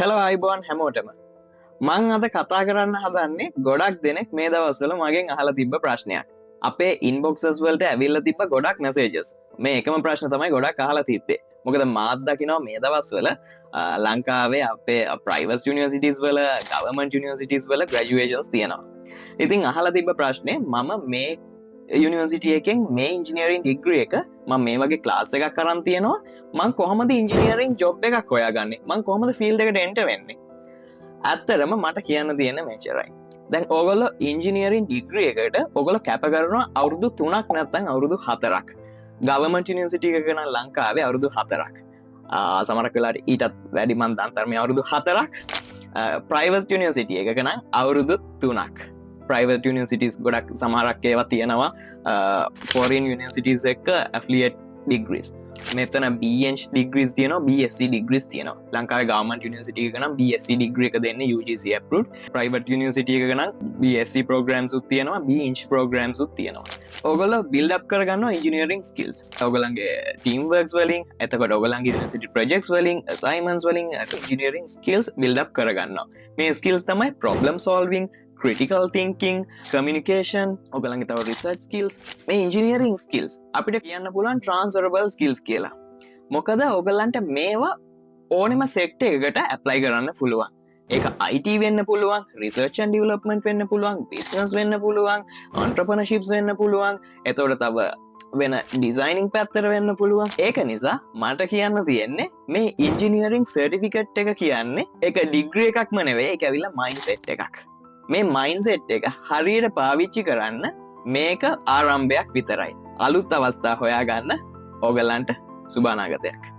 Hello අයිබෝන් හැමෝටම මං අද කතා කරන්න හදන්නේ ගොඩක් දෙනෙක් මේ දවස්වල මගෙන් අහලා තිබ්බ ප්‍රශ්නයක්. අපේ ඉන්බොක්සස් වලට ඇවිල්ලා තිබ්බ ගොඩක් මැසේජස්. මේ එකම ප්‍රශ්න තමයි ගොඩක් අහලා තිබ්බේ. මොකද මාත් දකිනවා මේ දවස්වල ලංකාවේ අපේ ප්‍රයිවට් යුනිවර්සිටිස් වල ගවර්න්මන්ට් යුනිවර්සිටිස් වල ග්‍රැජුවේෂන්ස් තියෙනවා. ඉතින් අහලා තිබ්බ ප්‍රශ්නේ මම මේ යුනිවර්සිටි එකෙන් මේ ඉංජිනේරින් ඩිග්‍රී එක මම මේ වගේ ක්ලාස් එකක් කරන් තියෙනවා. මං කොහොමද ඉංජිනේරින් ජොබ් එකක් හොයාගන්නේ? මං කොහොමද ෆීල්ඩ් එකට එන්ටර් වෙන්නේ? ඇත්තරම මට කියන්න තියෙන මෙච්චරයි. දැන් ඕගොල්ලෝ ඉංජිනේරින් ඩිග්‍රී එකට ඕගොල්ලෝ කැප කරනවා අවුරුදු 3ක් නැත්නම් අවුරුදු 4ක්. ගවර්න්මන්ට් යුනිවර්සිටි එකක නම් ලංකාවේ අවුරුදු 4ක්. සමහරක් වෙලාවට ඊටත් වැඩි මන් දන්තරමේ අවුරුදු 4ක්. ප්‍රයිවට් යුනිවර්සිටි එකක නම් අවුරුදු 3ක්. ප්‍රයිවට් යුනිවර්සිටිස් ගොඩක් සමහරක් ඒවා තියෙනවා ෆොරින් යුනිවර්සිටිස් එක්ක ඇෆ්ලියේට් ඩිග්‍රීස්. මෙතන BH ඩිග්‍රීස් තියෙනවා, BSc ඩිග්‍රීස් තියෙනවා. ලංකාවේ ගවර්න්මන්ට් යුනිවර්සිටි එකක නම් BSc ඩිග්‍රී එක දෙන්නේ UGC approved. ප්‍රයිවට් යුනිවර්සිටි එකක නම් BSc programs උත් තියෙනවා, BEng programs උත් තියෙනවා. ඕගොල්ලෝ build up කරගන්නවා engineering skills. ඕගොල්ලන්ගේ team works වලින්, එතකොට ඕගොල්ලන්ගේ university projects වලින්, assignments වලින් engineering skills build up කරගන්නවා. මේ skills තමයි problem solving, critical thinking, communication, ඔගලන්ගේ තව research skills, මේ engineering skills අපිට කියන්න පුළුවන් transferable skills කියලා. මොකද ඔගලන්ට මේවා ඕනෙම සෙක්ටර් එකකට apply කරන්න පුළුවන්. ඒක IT වෙන්න පුළුවන්, research and development වෙන්න පුළුවන්, business වෙන්න පුළුවන්, entrepreneurships වෙන්න පුළුවන්, එතකොට තව වෙන ඩිසයිනින් පැත්තර වෙන්න පුළුවන්. ඒක නිසා මට කියන්න තියෙන්නේ මේ engineering certificate එක කියන්නේ ඒක ඩිග්‍රී එකක්ම නෙවෙයි, ඒක ඇවිල්ලා mindset එකක්. මේ මයින්සෙට් එක හරියට පාවිච්චි කරන්න මේක ආරම්භයක් විතරයි. අලුත් අවස්ථා හොයාගන්න ඕගලන්ට සුබ අනාගතයක්.